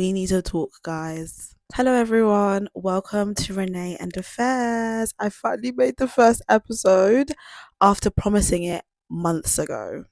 We need to talk, guys. Hello, everyone. Welcome to Renee and Affairs. I finally made the first episode after promising it months ago.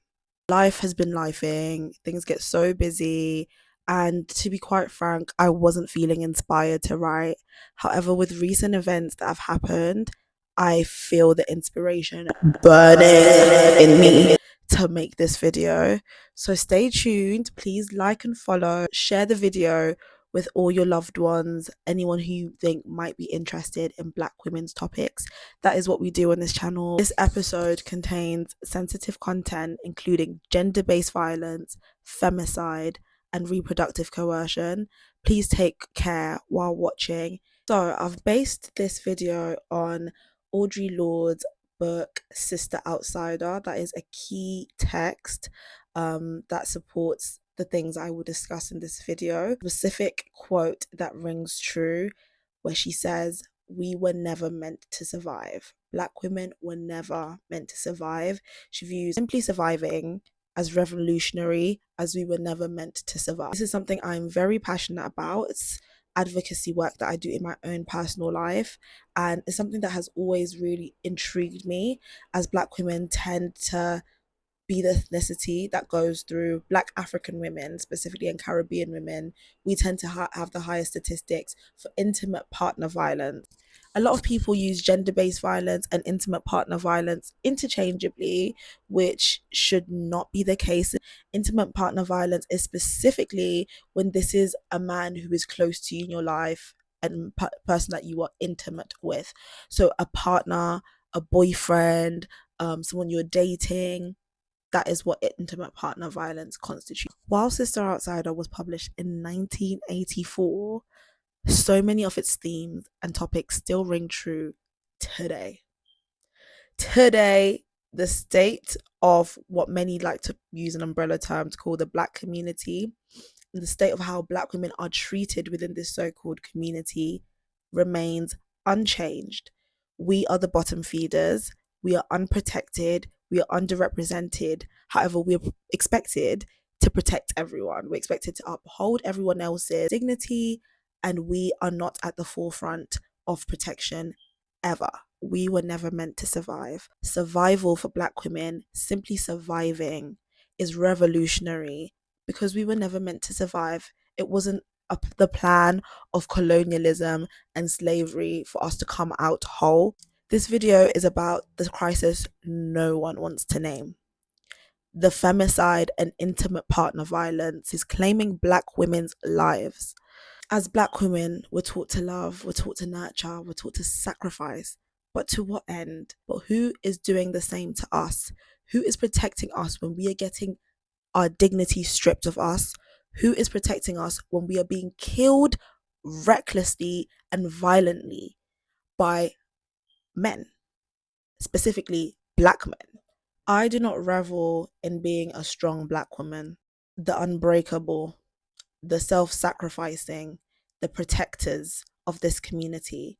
Life has been lifing, things get so busy, and to be quite frank, I wasn't feeling inspired to write. However, with recent events that have happened, I feel the inspiration burning in me to make this video. So stay tuned. Please like and follow, share the video with all your loved ones, anyone who you think might be interested in Black women's topics. That is what we do on this channel. This episode contains sensitive content, including gender-based violence, femicide, and reproductive coercion. Please take care while watching. So I've based this video on Audre Lorde's book Sister Outsider. That is a key text that supports the things I will discuss in this video. A specific quote that rings true, where she says, "We were never meant to survive. Black women were never meant to survive." She views simply surviving as revolutionary as we were never meant to survive. This is something I'm very passionate about. It's advocacy work that I do in my own personal life, and it's something that has always really intrigued me, as Black women tend to be the ethnicity that goes through Black African women, specifically, and Caribbean women. We tend to have the highest statistics for intimate partner violence. A lot of people use gender-based violence and intimate partner violence interchangeably, which should not be the case. Intimate partner violence is specifically when this is a man who is close to you in your life and person that you are intimate with. So a partner, a boyfriend, someone you're dating. That is what intimate partner violence constitutes. While Sister Outsider was published in 1984, so many of its themes and topics still ring true today. Today, the state of what many like to use an umbrella term to call the Black community, and the state of how Black women are treated within this so-called community remains unchanged. We are the bottom feeders. We are unprotected. We are underrepresented. However, we are expected to protect everyone. We're expected to uphold everyone else's dignity, and we are not at the forefront of protection ever. We were never meant to survive. Survival for Black women, simply surviving, is revolutionary because we were never meant to survive. It wasn't the plan of colonialism and slavery for us to come out whole. This video is about the crisis no one wants to name. The femicide and intimate partner violence is claiming Black women's lives. As Black women, we're taught to love, we're taught to nurture, we're taught to sacrifice. But to what end? But who is doing the same to us? Who is protecting us when we are getting our dignity stripped of us? Who is protecting us when we are being killed recklessly and violently by men, specifically Black men? I do not revel in being a strong Black woman, the unbreakable, the self-sacrificing, the protectors of this community.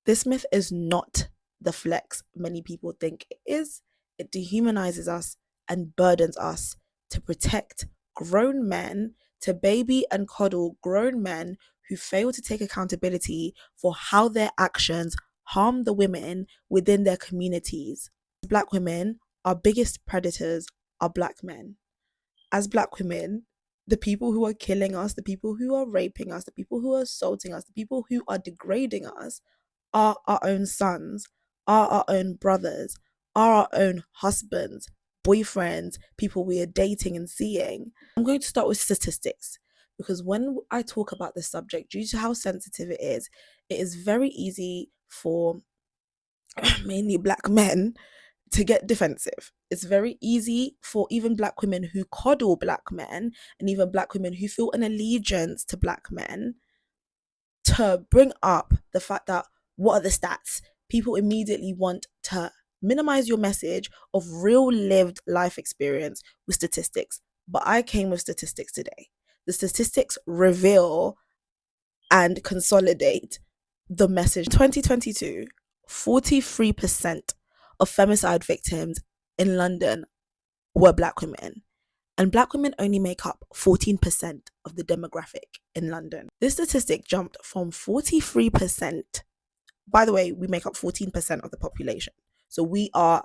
This myth is not the flex many people think it is. It dehumanizes us and burdens us to protect grown men, to baby and coddle grown men who fail to take accountability for how their actions harm the women within their communities. As Black women, our biggest predators are Black men. As Black women, the people who are killing us, the people who are raping us, the people who are assaulting us, the people who are degrading us are our own sons, are our own brothers, are our own husbands, boyfriends, people we are dating and seeing. I'm going to start with statistics, because when I talk about this subject, due to how sensitive it is very easy for mainly Black men to get defensive. It's very easy for even Black women who coddle Black men, and even Black women who feel an allegiance to Black men, to bring up the fact that, what are the stats? People immediately want to minimize your message of real lived life experience with statistics. But I came with statistics today. The statistics reveal and consolidate the message. 2022, 43% of femicide victims in London were Black women. and black women only make up 14% of the demographic in London. This statistic jumped from 43%. By the way, we make up 14% of the population. So we are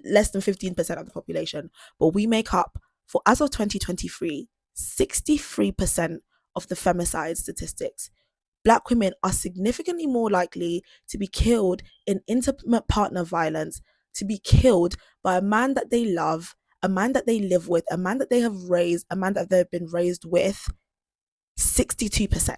less than 15% of the population, but we make up, for as of 2023, 63% of the femicide statistics. Black women are significantly more likely to be killed in intimate partner violence, to be killed by a man that they love, a man that they live with, a man that they have raised, a man that they've been raised with. 62%.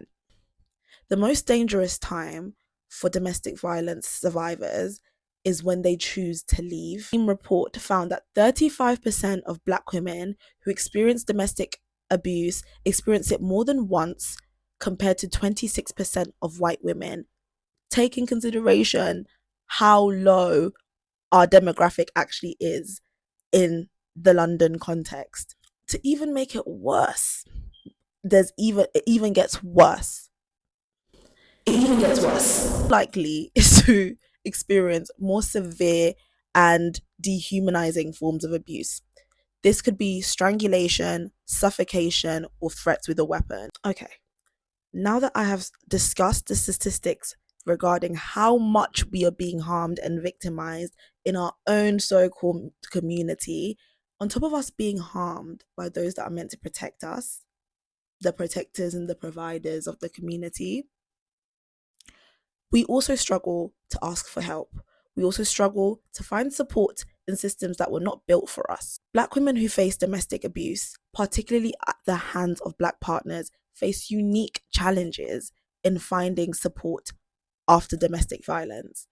The most dangerous time for domestic violence survivors is when they choose to leave. A report found that 35% of black women who experience domestic abuse experience it more than once, compared to 26% of white women. Take in consideration how low our demographic actually is in the London context. To even make it worse, it even gets worse. Likely is to experience more severe and dehumanizing forms of abuse. This could be strangulation, suffocation, or threats with a weapon. Okay, now that I have discussed the statistics regarding how much we are being harmed and victimized in our own so-called community, on top of us being harmed by those that are meant to protect us, the protectors and the providers of the community, we also struggle to ask for help. We also struggle to find support in systems that were not built for us. Black women who face domestic abuse, particularly at the hands of black partners, face unique challenges in finding support after domestic violence.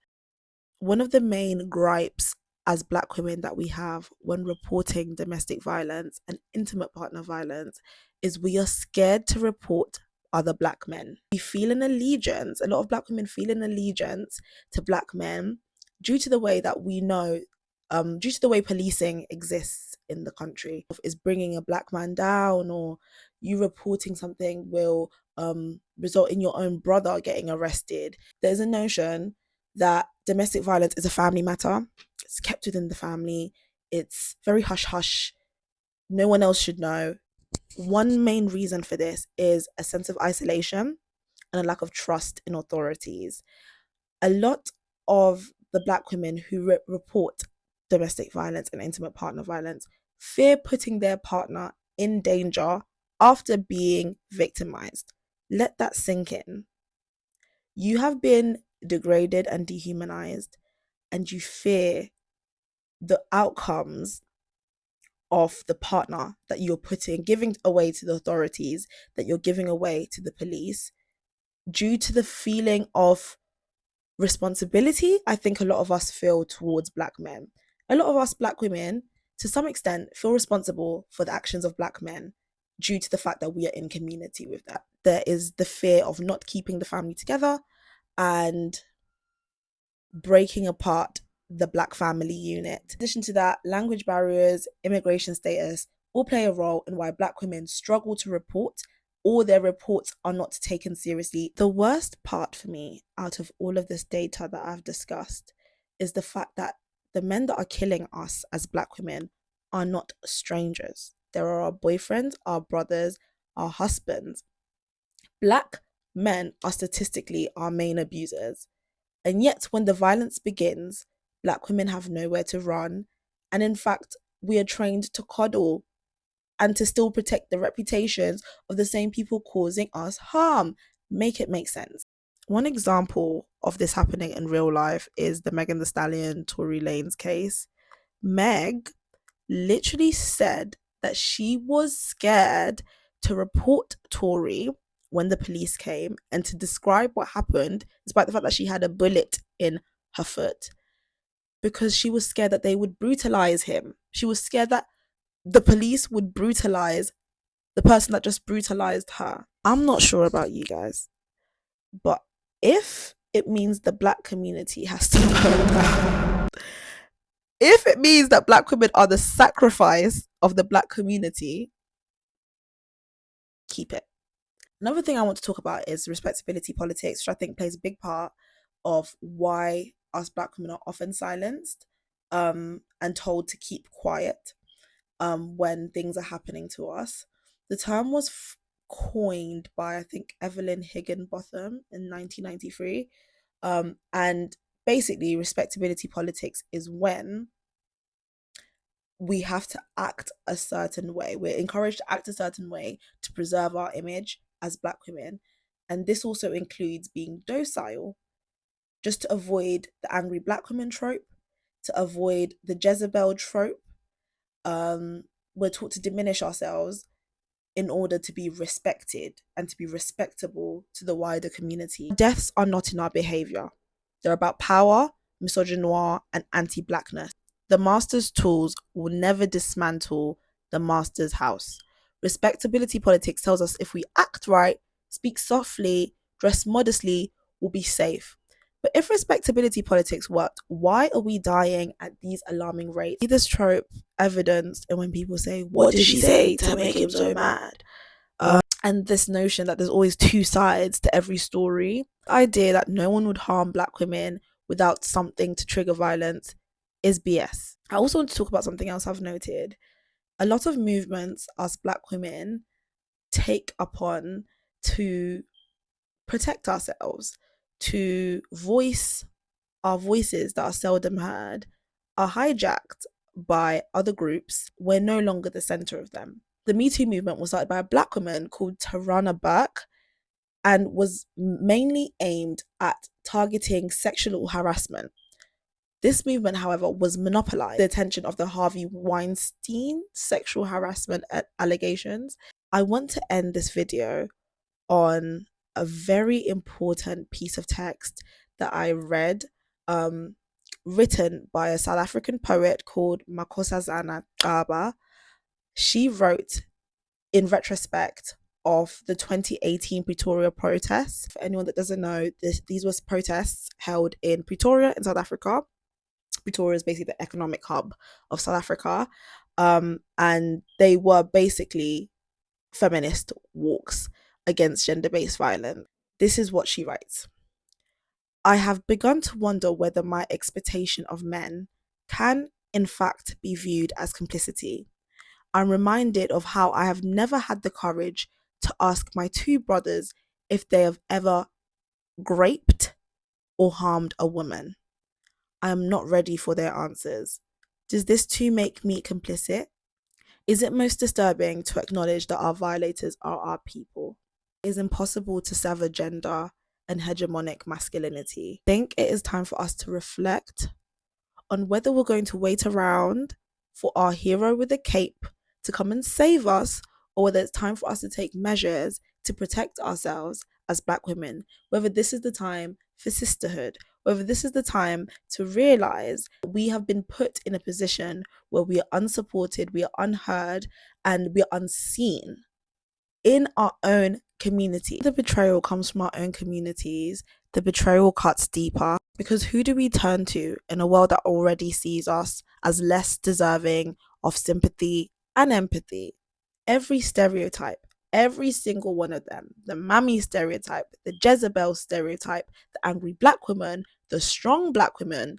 One of the main gripes as black women that we have when reporting domestic violence and intimate partner violence is we are scared to report other black men. We feel an allegiance, a lot of black women feel an allegiance to black men due to the way that we know, due to the way policing exists in the country. Is bringing a black man down, or you reporting something will result in your own brother getting arrested. There's a notion that domestic violence is a family matter. It's kept within the family. It's very hush-hush. No one else should know. One main reason for this is a sense of isolation and a lack of trust in authorities. A lot of the black women who report domestic violence and intimate partner violence fear putting their partner in danger after being victimized. Let that sink in. You have been degraded and dehumanized, and you fear the outcomes of the partner that you're giving away to the authorities, that you're giving away to the police, due to the feeling of responsibility I think a lot of us feel towards black men. A lot of us black women, to some extent, feel responsible for the actions of black men due to the fact that we are in community with that. There is the fear of not keeping the family together and breaking apart the black family unit. In addition to that, language barriers, immigration status all play a role in why black women struggle to report, or their reports are not taken seriously. The worst part for me out of all of this data that I've discussed is the fact that the men that are killing us as black women are not strangers. There are our boyfriends, our brothers, our husbands. Black men are statistically our main abusers. And yet, when the violence begins, black women have nowhere to run. And in fact, we are trained to coddle and to still protect the reputations of the same people causing us harm. Make it make sense. One example of this happening in real life is the Megan Thee Stallion, Tory Lanez case. Meg literally said that she was scared to report Tory when the police came and to describe what happened, despite the fact that she had a bullet in her foot, because she was scared that they would brutalize him. She was scared that the police would brutalize the person that just brutalized her. I'm not sure about you guys, but if it means the black community has to go down, if it means that black women are the sacrifice of the black community, keep it. Another thing I want to talk about is respectability politics, which I think plays a big part of why us black women are often silenced and told to keep quiet. when things are happening to us. The term was coined by, I think, Evelyn Higginbotham in 1993. And basically, respectability politics is when we have to act a certain way. We're encouraged to act a certain way to preserve our image as Black women. And this also includes being docile, just to avoid the angry Black woman trope, to avoid the Jezebel trope. We're taught to diminish ourselves in order to be respected and to be respectable to the wider community. Deaths are not in our behavior. They're about power, misogynoir, and anti-Blackness. The master's tools will never dismantle the master's house. Respectability politics tells us if we act right, speak softly, dress modestly, we'll be safe. But if respectability politics worked, why are we dying at these alarming rates? See this trope evidenced in when people say, "What did she say to make him so mad?" And this notion that there's always two sides to every story. The idea that no one would harm Black women without something to trigger violence is BS. I also want to talk about something else I've noted. A lot of movements us Black women take upon to protect ourselves, to voice our voices that are seldom heard, are hijacked by other groups. We're no longer the center of them. The Me Too movement was started by a Black woman called Tarana Burke and was mainly aimed at targeting sexual harassment. This movement, however, was monopolized the attention of the Harvey Weinstein sexual harassment allegations. I want to end this video on a very important piece of text that I read, written by a South African poet called Makosazana Xaba. She wrote in retrospect of the 2018 Pretoria protests. For anyone that doesn't know, these were protests held in Pretoria in South Africa. Pretoria is basically the economic hub of South Africa. And they were basically feminist walks against gender-based violence. This is what she writes. I have begun to wonder whether my expectation of men can, in fact, be viewed as complicity. I'm reminded of how I have never had the courage to ask my two brothers if they have ever raped or harmed a woman. I am not ready for their answers. Does this too make me complicit? Is it most disturbing to acknowledge that our violators are our people? It is impossible to sever gender and hegemonic masculinity. I think it is time for us to reflect on whether we're going to wait around for our hero with a cape to come and save us, or whether it's time for us to take measures to protect ourselves as Black women, whether this is the time for sisterhood, whether this is the time to realize we have been put in a position where we are unsupported, we are unheard, and we are unseen in our own community. The betrayal comes from our own communities. The betrayal cuts deeper, because who do we turn to in a world that already sees us as less deserving of sympathy and empathy? Every stereotype, every single one of them, the mammy stereotype, the Jezebel stereotype, the angry Black woman, the strong Black woman,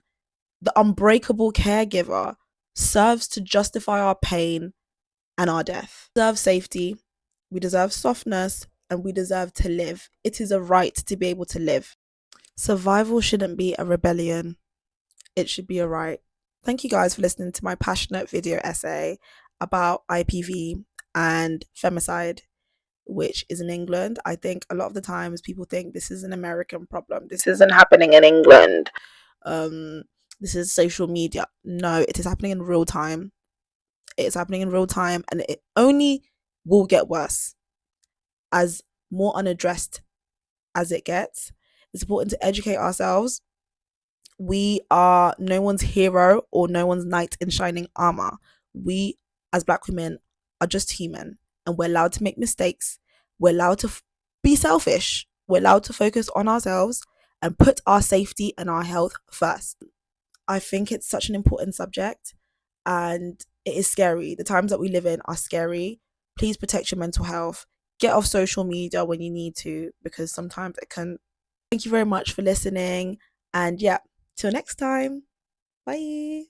the unbreakable caregiver, serves to justify our pain and our death. We deserve safety, we deserve softness, and we deserve to live. It is a right to be able to live. Survival shouldn't be a rebellion. It should be a right. Thank you guys for listening to my passionate video essay about IPV and femicide, which is in England. I think a lot of the times people think this is an American problem. This isn't happening in England. This is social media. No, it is happening in real time. It's happening in real time, and it only will get worse as more unaddressed as it gets. It's important to educate ourselves. We are no one's hero or no one's knight in shining armor. We, as Black women, are just human, and we're allowed to make mistakes. We're allowed to be selfish. We're allowed to focus on ourselves and put our safety and our health first. I think it's such an important subject, and it is scary. The times that we live in are scary. Please protect your mental health. Get off social media when you need to, because sometimes it can. Thank you very much for listening, and yeah, till next time. Bye.